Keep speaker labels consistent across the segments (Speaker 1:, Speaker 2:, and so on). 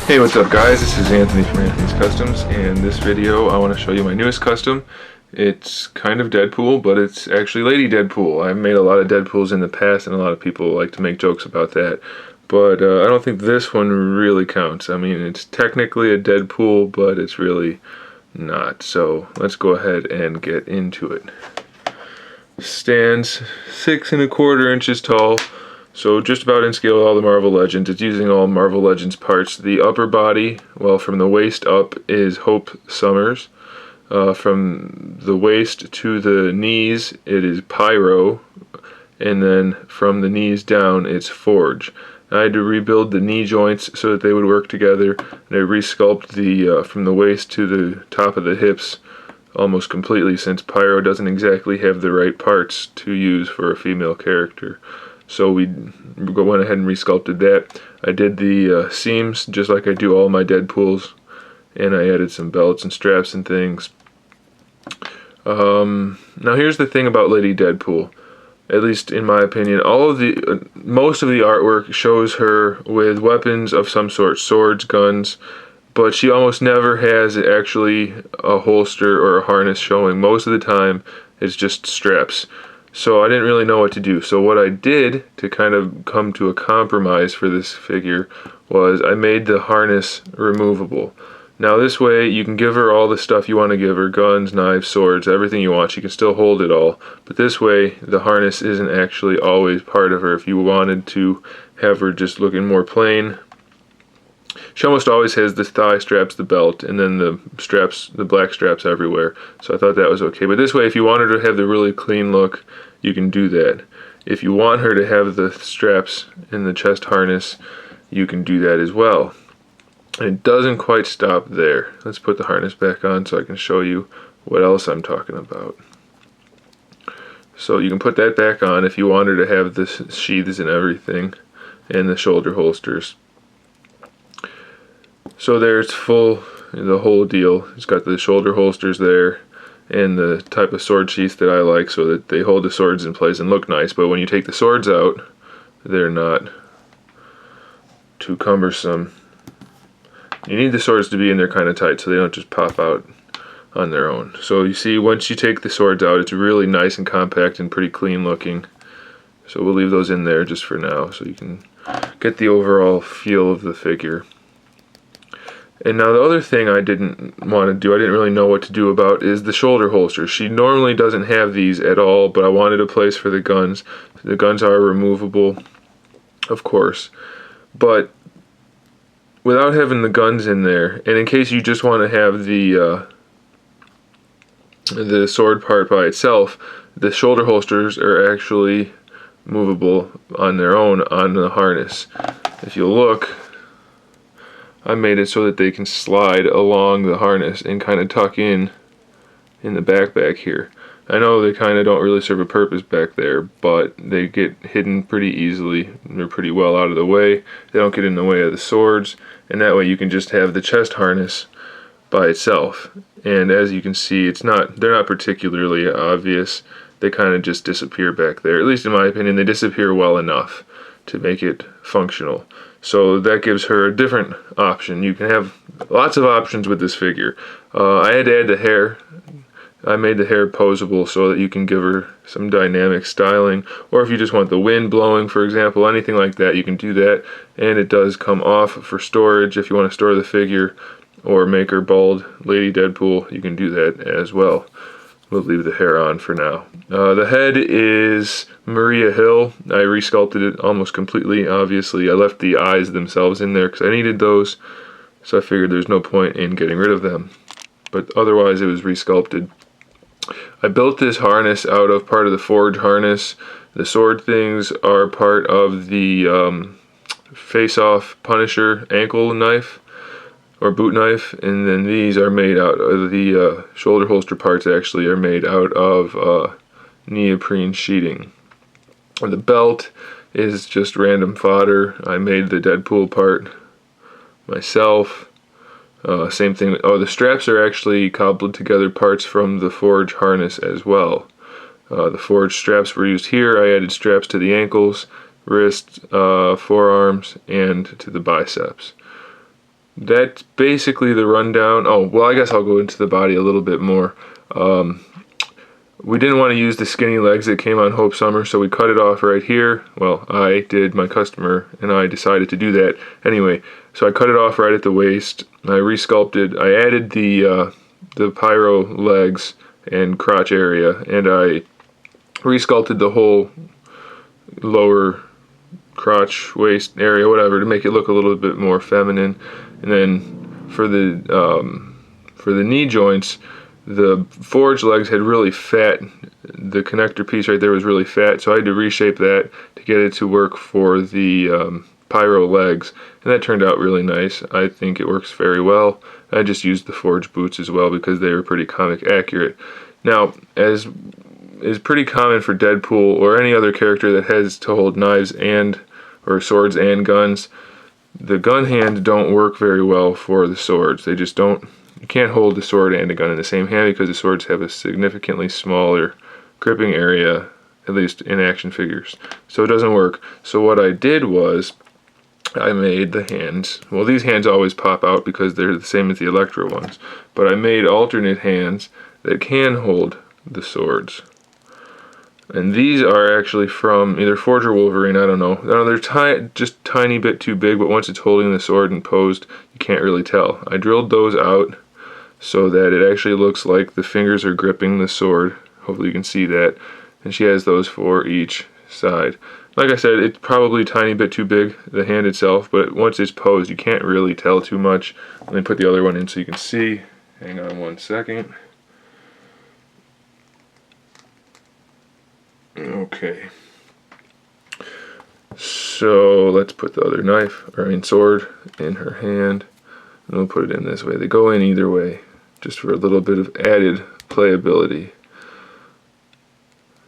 Speaker 1: Hey, what's up guys? This is Anthony from Anthony's Customs, and this video I want to show you my newest custom. It's kind of Deadpool, but it's actually Lady Deadpool. I've made a lot of Deadpools in the past, and a lot of people like to make jokes about that. But I don't think this one really counts. I mean, it's technically a Deadpool, but it's really not. So let's go ahead and get into it. Stands 6 1/4 inches tall. So just about in scale with all the Marvel Legends. It's using all Marvel Legends parts. The upper body, well, from the waist up is Hope Summers. From the waist to the knees, it is Pyro. And then from the knees down, it's Forge. I had to rebuild the knee joints so that they would work together. And I resculpt the from the waist to the top of the hips almost completely, since Pyro doesn't exactly have the right parts to use for a female character. So we went ahead and resculpted that. I did the seams just like I do all my Deadpools, and I added some belts and straps and things. Now here's the thing about Lady Deadpool, at least in my opinion. Most of the artwork shows her with weapons of some sort, swords, guns, but she almost never has actually a holster or a harness showing. Most of the time it's just straps. So I didn't really know what to do. So what I did to kind of come to a compromise for this figure was I made the harness removable. Now this way you can give her all the stuff you want to give her, guns, knives, swords, everything you want. She can still hold it all. But this way the harness isn't actually always part of her. If you wanted to have her just looking more plain, she almost always has the thigh straps, the belt, and then the straps, the black straps everywhere. So I thought that was okay. But this way, if you want her to have the really clean look, you can do that. If you want her to have the straps in the chest harness, you can do that as well. And it doesn't quite stop there. Let's put the harness back on so I can show you what else I'm talking about. So you can put that back on if you want her to have the sheaths and everything, and the shoulder holsters. So there's the whole deal. It's got the shoulder holsters there and the type of sword sheath that I like, so that they hold the swords in place and look nice. But when you take the swords out, they're not too cumbersome. You need the swords to be in there kind of tight so they don't just pop out on their own. So you see, once you take the swords out, it's really nice and compact and pretty clean looking. So we'll leave those in there just for now so you can get the overall feel of the figure. And now the other thing I didn't want to do, I didn't really know what to do about, is the shoulder holsters. She normally doesn't have these at all, but I wanted a place for the guns. The guns are removable, of course. But without having the guns in there, and in case you just want to have the sword part by itself, the shoulder holsters are actually movable on their own on the harness. If you look, I made it so that they can slide along the harness and kind of tuck in the back here. I know they kind of don't really serve a purpose back there, but they get hidden pretty easily. They're pretty well out of the way. They don't get in the way of the swords, and that way you can just have the chest harness by itself. And as you can see, they're not particularly obvious. They kind of just disappear back there. At least in my opinion, they disappear well enough to make it functional. So that gives her a different option. You can have lots of options with this figure. I had to add the hair. I made the hair posable so that you can give her some dynamic styling. Or if you just want the wind blowing, for example, anything like that, you can do that. And it does come off for storage if you want to store the figure or make her bald Lady Deadpool. You can do that as well. We'll leave the hair on for now. The head is Maria Hill. I resculpted it almost completely, obviously. I left the eyes themselves in there because I needed those, so I figured there's no point in getting rid of them. But otherwise it was resculpted. I built this harness out of part of the Forge harness. The sword things are part of the face-off Punisher ankle knife, or boot knife, and then these are made out of the shoulder holster parts actually are made out of neoprene sheeting. And the belt is just random fodder. I made the Deadpool part myself. Same thing. Oh, the straps are actually cobbled together parts from the Forge harness as well. The Forge straps were used here. I added straps to the ankles, wrists, forearms, and to the biceps. that's basically the rundown. Oh, well, I guess I'll go into the body a little bit more. We didn't want to use the skinny legs that came on Hope Summer, so we cut it off right here. Well, I did, my customer and I decided to do that. Anyway, so I cut it off right at the waist. I resculpted, I added the pyro legs and crotch area, and I resculpted the whole lower crotch, waist area, whatever, to make it look a little bit more feminine. And then for the knee joints, the forged legs had really fat, the connector piece right there was really fat, so I had to reshape that to get it to work for the pyro legs, and that turned out really nice. I think it works very well. I just used the forged boots as well because they were pretty comic accurate. Now, as is pretty common for Deadpool or any other character that has to hold knives and or swords and guns, the gun hands don't work very well for the swords. They just don't. You can't hold the sword and a gun in the same hand because the swords have a significantly smaller gripping area, at least in action figures. So it doesn't work. So what I did was I made the hands. Well, these hands always pop out because they're the same as the Electra ones. But I made alternate hands that can hold the swords. And these are actually from either Forge or Wolverine, I don't know. They're just tiny bit too big, but once it's holding the sword and posed, you can't really tell. I drilled those out so that it actually looks like the fingers are gripping the sword. Hopefully you can see that. And she has those for each side. Like I said, it's probably a tiny bit too big, the hand itself, but once it's posed, you can't really tell too much. Let me put the other one in so you can see. Hang on one second. Okay. So let's put the other sword in her hand. And we'll put it in this way. They go in either way, just for a little bit of added playability.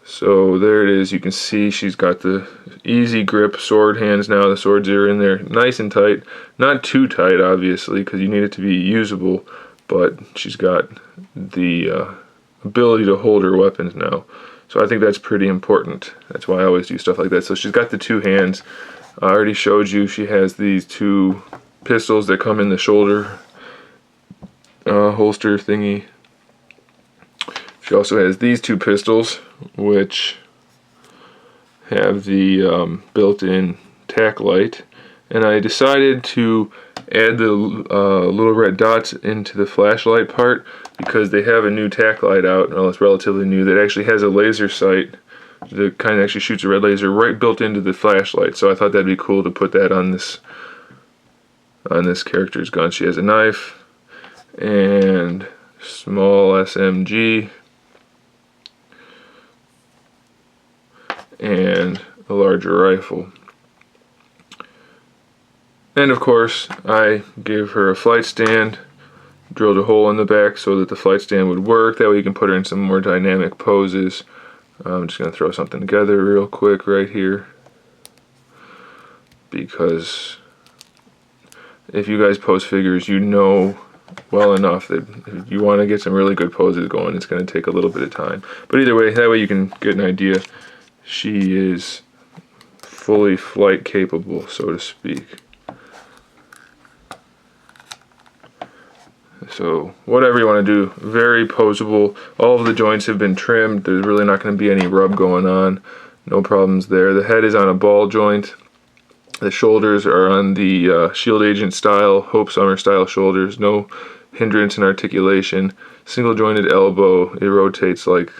Speaker 1: So there it is. You can see she's got the easy grip sword hands now. The swords are in there nice and tight. Not too tight, obviously, because you need it to be usable, but she's got the ability to hold her weapons now. So I think that's pretty important. That's why I always do stuff like that. So she's got the two hands. I already showed you she has these two pistols that come in the shoulder holster thingy. She also has these two pistols, which have the built-in tack light. And I decided to add the little red dots into the flashlight part because they have a new tack light out, well, it's relatively new, that actually has a laser sight. The kind that actually shoots a red laser right built into the flashlight. So I thought that'd be cool to put that on this character's gun. She has a knife and small SMG and a larger rifle. And of course, I gave her a flight stand, drilled a hole in the back so that the flight stand would work. That way you can put her in some more dynamic poses. I'm just going to throw something together real quick right here, because if you guys pose figures, you know well enough that if you want to get some really good poses going, it's going to take a little bit of time. But either way, that way you can get an idea. She is fully flight capable, so to speak. So whatever you want to do, very posable. All of the joints have been trimmed. There's really not going to be any rub going on. No problems there. The head is on a ball joint. The shoulders are on the Shield Agent style, Hope Summer style shoulders. No hindrance in articulation. Single jointed elbow. It rotates like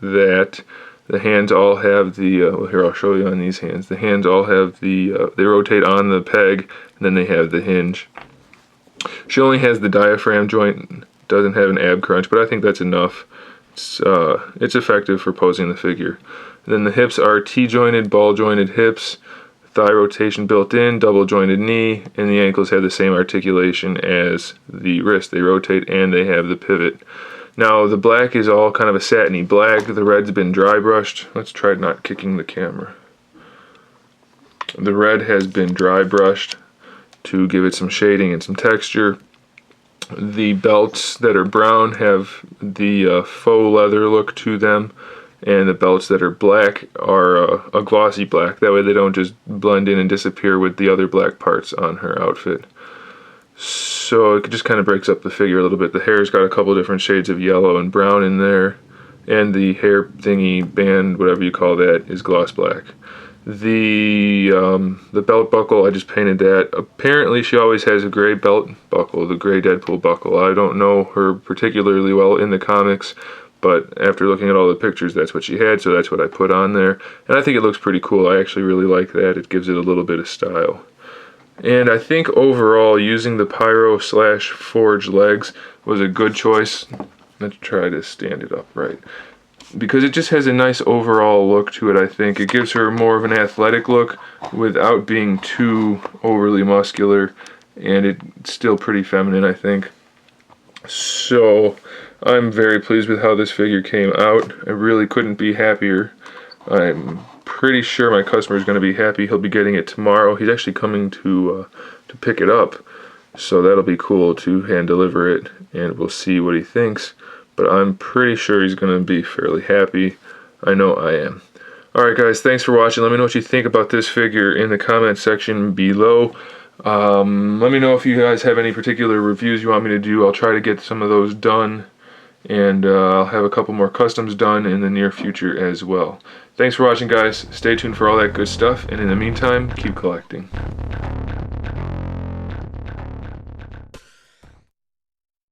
Speaker 1: that. The hands all have the, well, here I'll show you on these hands. The hands all have the, they rotate on the peg, and then they have the hinge. She only has the diaphragm joint, doesn't have an ab crunch, but I think that's enough. It's effective for posing the figure. And then the hips are T-jointed, ball-jointed hips, thigh rotation built in, double-jointed knee, and the ankles have the same articulation as the wrist. They rotate and they have the pivot. Now the black is all kind of a satiny black. The red's been dry brushed. Let's try not kicking the camera. The red has been dry brushed to give it some shading and some texture. The belts that are brown have the faux leather look to them, and the belts that are black are a glossy black. That way they don't just blend in and disappear with the other black parts on her outfit. So it just kind of breaks up the figure a little bit. The hair's got a couple different shades of yellow and brown in there, and the hair thingy band, whatever you call that, is gloss black. The belt buckle, I just painted that. Apparently she always has a gray belt buckle, the gray Deadpool buckle. I don't know her particularly well in the comics, but after looking at all the pictures, that's what she had, so that's what I put on there. And I think it looks pretty cool. I actually really like that. It gives it a little bit of style. And I think overall, using the Pyro / Forge legs was a good choice. Let's try to stand it up right. Because it just has a nice overall look to it, I think. It gives her more of an athletic look without being too overly muscular. And it's still pretty feminine, I think. So I'm very pleased with how this figure came out. I really couldn't be happier. I'm pretty sure my customer is going to be happy. He'll be getting it tomorrow. He's actually coming to pick it up, so that'll be cool to hand deliver it, and we'll see what he thinks. But I'm pretty sure he's going to be fairly happy. I know I am. Alright guys, thanks for watching. Let me know what you think about this figure in the comment section below. Let me know if you guys have any particular reviews you want me to do. I'll try to get some of those done, and I'll have a couple more customs done in the near future as well. Thanks for watching, guys. Stay tuned for all that good stuff, and in the meantime, keep collecting.